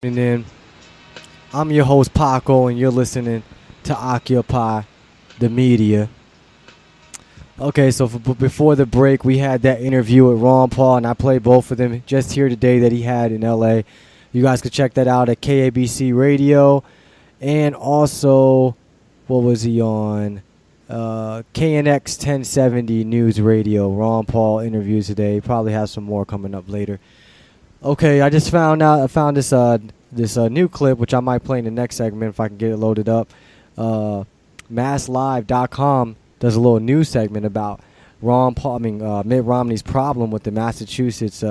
And then I'm your host Paco, and you're listening to Occupy the Media. Okay, so before the break, we had that interview with Ron Paul, and I played both of them just here today that he had in LA. You guys could check that out at KABC Radio, and also, what was he on? KNX 1070 News Radio. Ron Paul interviews today. Probably have some more coming up later. Okay, I just found this new clip, which I might play in the next segment if I can get it loaded up. MassLive.com does a little news segment about Mitt Romney's problem with the Massachusetts,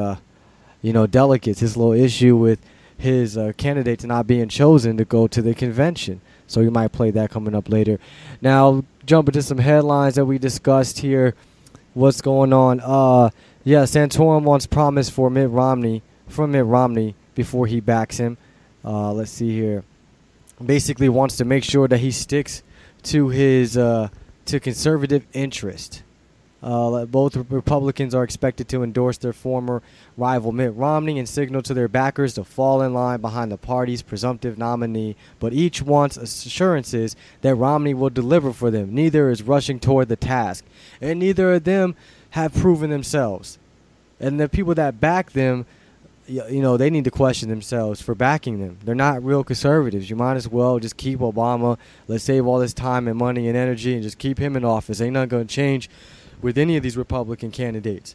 delegates. His little issue with his candidates not being chosen to go to the convention. So you might play that coming up later. Now, jump into some headlines that we discussed here. What's going on? Santorum wants promise from Mitt Romney before he backs him. Let's see here. Basically wants to make sure that he sticks to his to conservative interest. Both Republicans are expected to endorse their former rival Mitt Romney and signal to their backers to fall in line behind the party's presumptive nominee, but each wants assurances that Romney will deliver for them. Neither is rushing toward the task, and neither of them have proven themselves. And the people that back them, they need to question themselves for backing them. They're not real conservatives. You might as well just keep Obama. Let's save all this time and money and energy and just keep him in office. Ain't nothing going to change with any of these Republican candidates.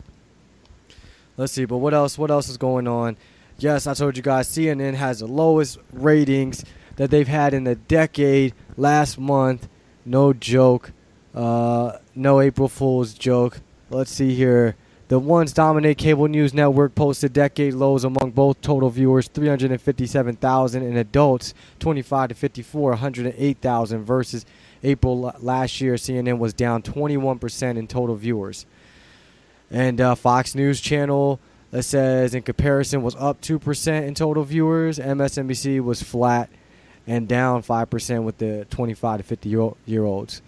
Let's see, but what else is going on? Yes, I told you guys CNN has the lowest ratings that they've had in a decade last month. No joke. No April Fool's joke. Let's see here. The once dominant cable news network posted decade lows among both total viewers, 357,000, and adults 25 to 54, 108,000 versus April last year. CNN was down 21% in total viewers. And Fox News Channel, that says in comparison, was up 2% in total viewers. MSNBC was flat and down 5% with the 25 to 50-year-olds.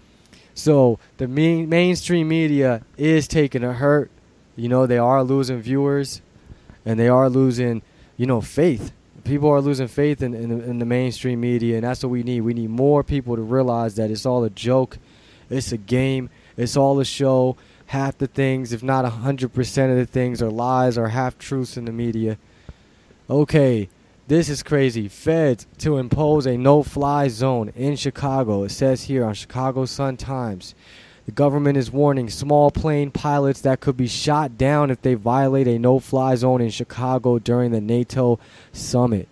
So the mainstream media is taking a hurt. They are losing viewers, and they are losing, faith. People are losing faith in the mainstream media, and that's what we need. We need more people to realize that it's all a joke. It's a game. It's all a show. Half the things, if not 100% of the things, are lies or half-truths in the media. Okay, this is crazy. Feds to impose a no-fly zone in Chicago. It says here on Chicago Sun-Times. The government is warning small plane pilots that could be shot down if they violate a no-fly zone in Chicago during the NATO summit.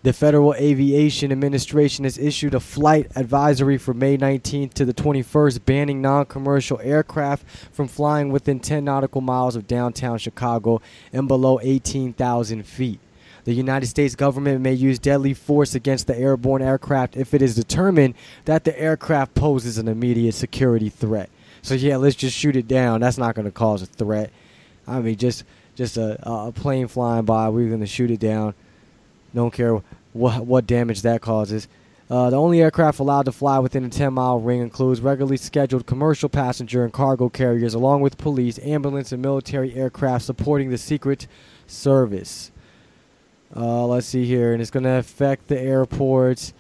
The Federal Aviation Administration has issued a flight advisory for May 19th to the 21st, banning non-commercial aircraft from flying within 10 nautical miles of downtown Chicago and below 18,000 feet. The United States government may use deadly force against the airborne aircraft if it is determined that the aircraft poses an immediate security threat. So yeah, let's just shoot it down. That's not going to cause a threat. I mean, just a plane flying by, we're going to shoot it down. Don't care what damage that causes. The only aircraft allowed to fly within a 10-mile ring includes regularly scheduled commercial passenger and cargo carriers, along with police, ambulance, and military aircraft supporting the Secret Service. Let's see here, and it's going to affect the airports.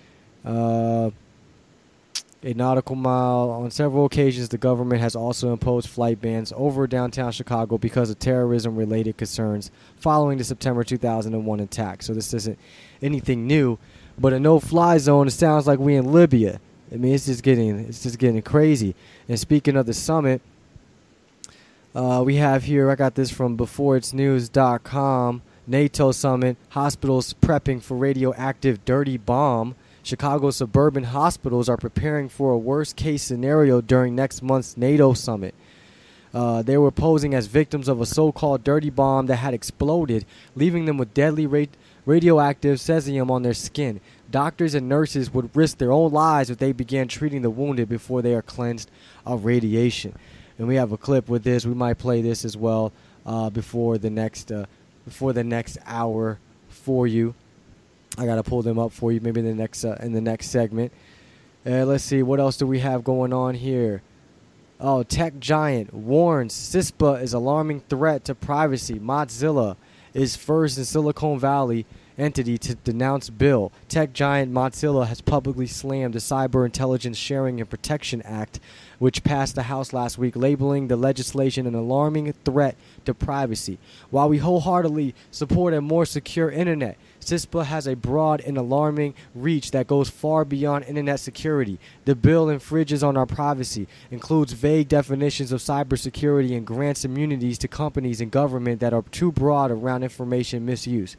A nautical mile. On several occasions, the government has also imposed flight bans over downtown Chicago because of terrorism-related concerns following the September 2001 attack. So this isn't anything new, but a no-fly zone, it sounds like we in Libya. I mean, it's just getting crazy. And speaking of the summit, we have here, I got this from beforeitsnews.com. NATO summit, hospitals prepping for radioactive dirty bomb. Chicago suburban hospitals are preparing for a worst-case scenario during next month's NATO summit. They were posing as victims of a so-called dirty bomb that had exploded, leaving them with deadly radioactive cesium on their skin. Doctors and nurses would risk their own lives if they began treating the wounded before they are cleansed of radiation. And we have a clip with this. We might play this as well before the next hour for you. I gotta pull them up for you maybe in the next segment. Let's see, what else do we have going on here? Oh, tech giant warns CISPA is alarming threat to privacy. Mozilla is first in Silicon Valley entity to denounce bill. Tech giant Mozilla has publicly slammed the Cyber Intelligence Sharing and Protection Act, which passed the House last week, labeling the legislation an alarming threat to privacy. While we wholeheartedly support a more secure internet, CISPA has a broad and alarming reach that goes far beyond internet security. The bill infringes on our privacy, includes vague definitions of cybersecurity, and grants immunities to companies and government that are too broad around information misuse.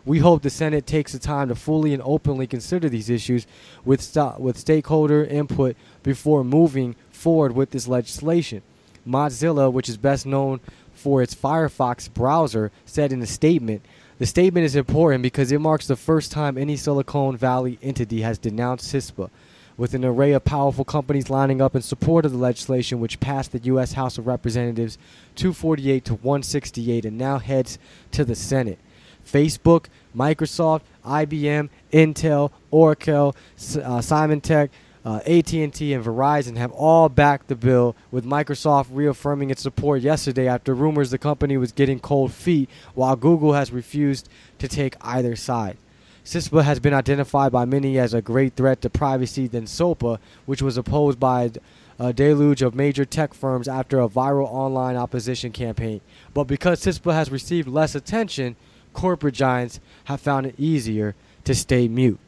We hope the Senate takes the time to fully and openly consider these issues with stakeholder input before moving forward with this legislation. Mozilla, which is best known for its Firefox browser, said in a statement, "The statement is important because it marks the first time any Silicon Valley entity has denounced CISPA, with an array of powerful companies lining up in support of the legislation, which passed the U.S. House of Representatives 248 to 168 and now heads to the Senate. Facebook, Microsoft, IBM, Intel, Oracle, Symantec, AT&T, and Verizon have all backed the bill, with Microsoft reaffirming its support yesterday after rumors the company was getting cold feet, while Google has refused to take either side. CISPA has been identified by many as a great threat to privacy than SOPA, which was opposed by a deluge of major tech firms after a viral online opposition campaign. But because CISPA has received less attention, corporate giants have found it easier to stay mute.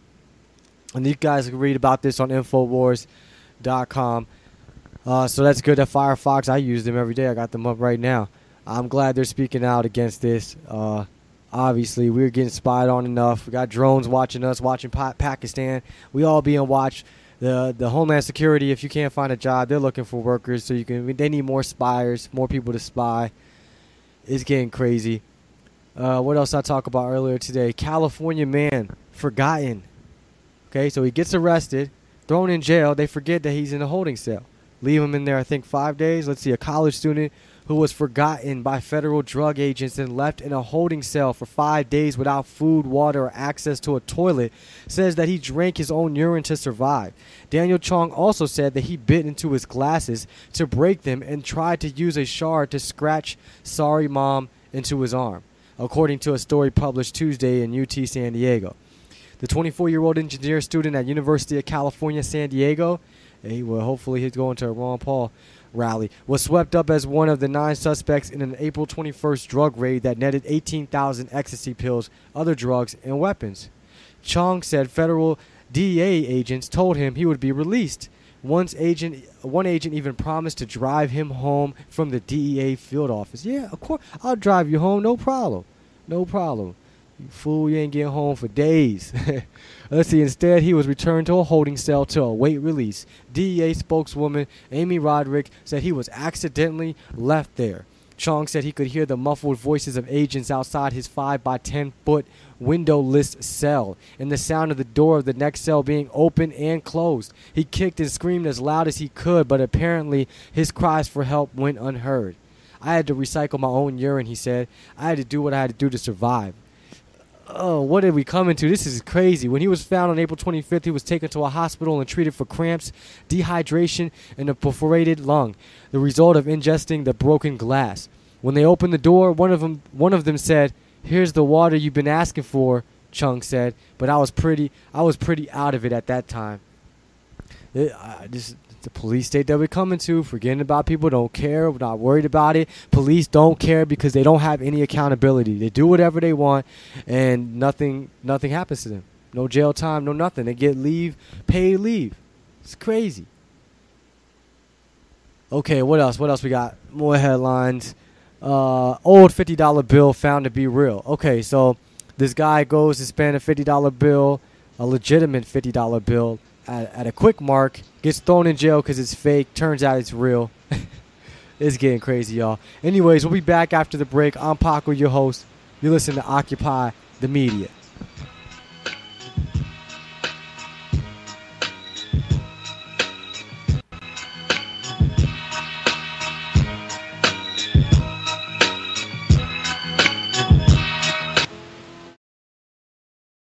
And you guys can read about this on Infowars.com. So that's good. At Firefox, I use them every day. I got them up right now. I'm glad they're speaking out against this. Obviously, we're getting spied on enough. We got drones watching us, watching Pakistan. We all being watched. The Homeland Security, if you can't find a job, they're looking for workers. So they need more spies, more people to spy. It's getting crazy. What else I talked about earlier today? California man forgotten. Okay, so he gets arrested, thrown in jail. They forget that he's in a holding cell. Leave him in there, I think, 5 days. Let's see, a college student who was forgotten by federal drug agents and left in a holding cell for 5 days without food, water, or access to a toilet says that he drank his own urine to survive. Daniel Chong also said that he bit into his glasses to break them and tried to use a shard to scratch "Sorry Mom" into his arm, according to a story published Tuesday in UT San Diego. The 24-year-old engineer student at University of California, San Diego, hopefully he's going to a Ron Paul rally, was swept up as one of the 9 suspects in an April 21st drug raid that netted 18,000 ecstasy pills, other drugs, and weapons. Chong said federal DEA agents told him he would be released. One agent even promised to drive him home from the DEA field office. Yeah, of course, I'll drive you home, no problem. No problem. You fool, you ain't getting home for days. Let's see, instead he was returned to a holding cell to await release. DEA spokeswoman Amy Roderick said he was accidentally left there. Chong said he could hear the muffled voices of agents outside his 5 by 10 foot windowless cell and the sound of the door of the next cell being opened and closed. He kicked and screamed as loud as he could, but apparently his cries for help went unheard. "I had to recycle my own urine," he said. "I had to do what I had to do to survive." Oh, what did we come into? This is crazy. When he was found on April 25th, he was taken to a hospital and treated for cramps, dehydration, and a perforated lung, the result of ingesting the broken glass. When they opened the door, one of them said, "Here's the water you've been asking for," Chung said, "but I was pretty out of it at that time." The police state that we're coming to, forgetting about people, don't care, we're not worried about it. Police don't care because they don't have any accountability. They do whatever they want, and nothing happens to them. No jail time, no nothing. They get leave, paid leave. It's crazy. Okay, what else? What else we got? More headlines. Old $50 bill found to be real. Okay, so this guy goes to spend a $50 bill, a legitimate $50 bill, at a quick mark, gets thrown in jail because it's fake. Turns out it's real. It's getting crazy, y'all. Anyways, we'll be back after the break. I'm Paco, your host. You listen to Occupy the Media.